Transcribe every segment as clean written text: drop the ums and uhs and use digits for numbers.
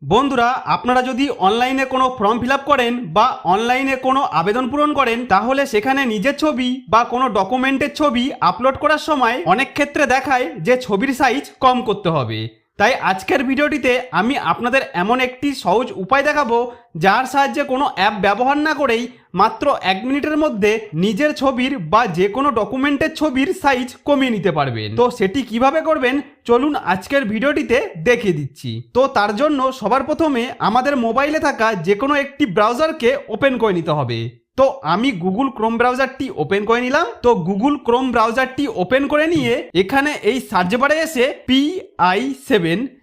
বন্ধুরা, আপনারা যদি অনলাইনে কোনো ফর্ম ফিল আপ করেন বা অনলাইনে কোনো আবেদন পূরণ করেন, তাহলে সেখানে নিজের ছবি বা কোনো ডকুমেন্টের ছবি আপলোড করার সময় অনেক ক্ষেত্রে দেখায় যে ছবির সাইজ কম করতে হবে। তাই আজকের ভিডিওটিতে আমি আপনাদের এমন একটি সহজ উপায় দেখাবো, যার সাহায্যে কোনো অ্যাপ ব্যবহার না করেই মাত্র 1 মিনিটের মধ্যে নিজের ছবির বা যে কোনো ডকুমেন্টের ছবির সাইজ কমিয়ে নিতে পারবেন। তো সেটি কিভাবে করবেন চলুন আজকের ভিডিওটিতে দেখিয়ে দিচ্ছি। তো তার জন্য সবার প্রথমে আমাদের মোবাইলে থাকা যে কোনো একটি ব্রাউজারকে ওপেন করে নিতে হবে। তো আমি গুগল ক্রোম ব্রাউজারটি ওপেন করে নিলাম। তো গুগল ক্রোম ব্রাউজারটি ওপেন করে নিয়ে এখানে এই সার্চ বারে এসে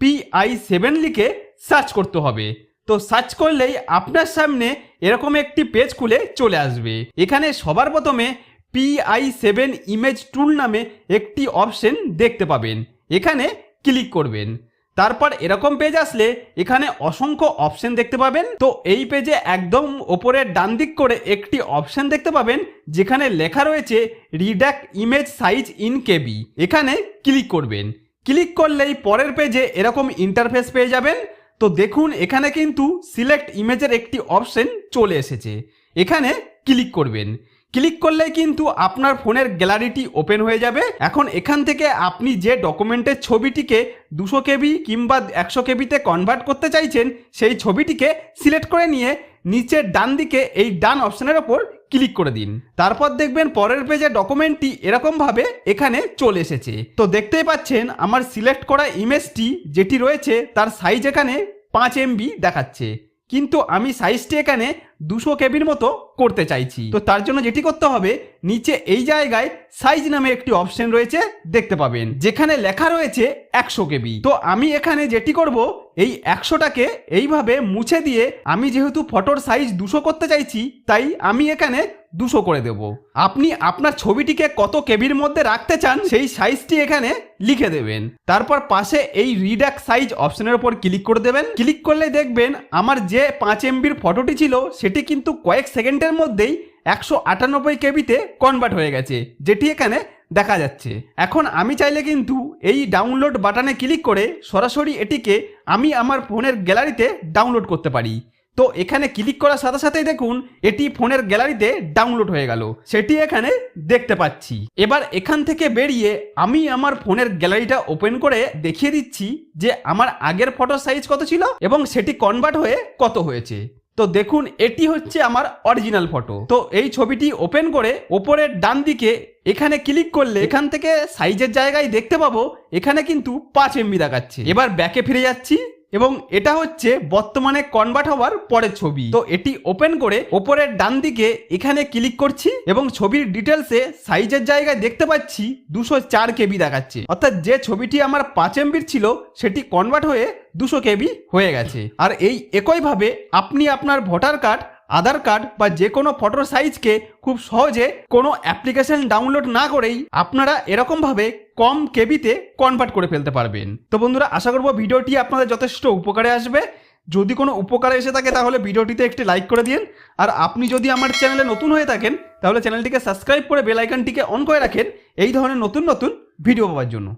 PI7 লিখে সার্চ করতে হবে। তো সার্চ করলেই আপনার সামনে এরকম একটি পেজ খুলে চলে আসবে। এখানে সবার প্রথমে PI7 ইমেজ টুল নামে একটি অপশন দেখতে পাবেন, এখানে ক্লিক করবেন। তারপর এরকম পেজ আসলে এখানে অসংখ্য অপশন দেখতে পাবেন। তো এই পেজে একদম ওপরের ডান দিক করে একটি অপশন দেখতে পাবেন যেখানে লেখা রয়েছে রিডাক্ট ইমেজ সাইজ ইন কেবি, এখানে ক্লিক করবেন। ক্লিক করলেই পরের পেজে এরকম ইন্টারফেস পেয়ে যাবেন। তো দেখুন এখানে কিন্তু সিলেক্ট ইমেজের একটি অপশন চলে এসেছে, এখানে ক্লিক করবেন। ক্লিক করলে কিন্তু আপনার ফোনের গ্যালারিটি ওপেন হয়ে যাবে। এখন এখান থেকে আপনি যে ডকুমেন্টের ছবিটিকে 200 কেবি কিংবা 100 কেবিতে কনভার্ট করতে চাইছেন সেই ছবিটিকে সিলেক্ট করে নিয়ে নিচের ডান দিকে এই ডান অপশনের ওপর ক্লিক করে দিন। তারপর দেখবেন পরের পেজে ডকুমেন্টটি এরকমভাবে এখানে চলে এসেছে। তো দেখতেই পাচ্ছেন আমার সিলেক্ট করা ইমেজটি যেটি রয়েছে তার সাইজ এখানে 5 MB দেখাচ্ছে, কিন্তু আমি সাইজটি এখানে 200 কেবির মতো করতে চাইছি। তো তার জন্য যেটি করতে হবে, নিচে এই জায়গায় সাইজ নামে একটি অপশন রয়েছে দেখতে পাবেন, যেখানে লেখা রয়েছে 100 কেবি। তো আমি এখানে যেটি করব, এই 100টাকে এইভাবে মুছে দিয়ে আমি যেহেতু ফটোর সাইজ 200 করতে চাইছি তাই আমি এখানে 200 করে দেব। আপনি আপনার ছবিটিকে কত কেবির মধ্যে রাখতে চান সেই সাইজটি এখানে লিখে দেবেন। তারপর পাশে এই রিডাক্ট সাইজ অপশনের উপর ক্লিক করে দেবেন। ক্লিক করলে দেখবেন আমার যে 5 MBর ফটোটি ছিল সেটি কিন্তু কয়েক সেকেন্ডের মধ্যেই 198 কেবিতে কনভার্ট হয়ে গেছে, যেটি এখানে দেখা যাচ্ছে। এখন আমি চাইলে কিন্তু এই ডাউনলোড বাটনে ক্লিক করে সরাসরি এটিকে আমি আমার ফোনের গ্যালারিতে ডাউনলোড করতে পারি। তো এখানে ক্লিক করার সাথে সাথেই দেখুন এটি ফোনের গ্যালারিতে ডাউনলোড হয়ে গেল, সেটি এখানে দেখতে পাচ্ছি। এবার এখান থেকে বেরিয়ে আমি আমার ফোনের গ্যালারিটা ওপেন করে দেখিয়ে দিচ্ছি যে আমার আগের ফটো সাইজ কত ছিল এবং সেটি কনভার্ট হয়ে কত হয়েছে। তো দেখুন এটি হচ্ছে আমার অরিজিনাল ফটো। তো এই ছবিটি ওপেন করে ওপরের ডান দিকে এখানে ক্লিক করলে এখান থেকে সাইজের জায়গায় দেখতে পাবো এখানে কিন্তু 5 MB দেখাচ্ছে। এবার ব্যাকে ফিরে যাচ্ছি এবং এটা হচ্ছে বর্তমানে কনভার্ট হওয়ার পরের ছবি। তো এটি ওপেন করে ওপরের ডান দিকে এখানে ক্লিক করছি এবং ছবির ডিটেলসে সাইজের জায়গায় দেখতে পাচ্ছি 204 কেবি দেখাচ্ছে, অর্থাৎ যে ছবিটি আমার 5 MBর ছিল সেটি কনভার্ট হয়ে 200 কেবি হয়ে গেছে। আর এই একইভাবে আপনি আপনার ভোটার কার্ড, আধার কার্ড বা যে কোনো ফটোর সাইজকে খুব সহজে কোনো অ্যাপ্লিকেশন ডাউনলোড না করেই আপনারা এরকমভাবে কম কেবিতে কনভার্ট করে ফেলতে পারবেন। তো বন্ধুরা, আশা করব ভিডিওটি আপনাদের যথেষ্ট উপকারে আসবে। যদি কোনো উপকারে এসে থাকে তাহলে ভিডিওটিতে একটি লাইক করে দিন। আর আপনি যদি আমার চ্যানেলে নতুন হয়ে থাকেন তাহলে চ্যানেলটিকে সাবস্ক্রাইব করে বেল আইকনটিকে অন করে রাখেন এই ধরনের নতুন নতুন ভিডিও পাওয়ার জন্য।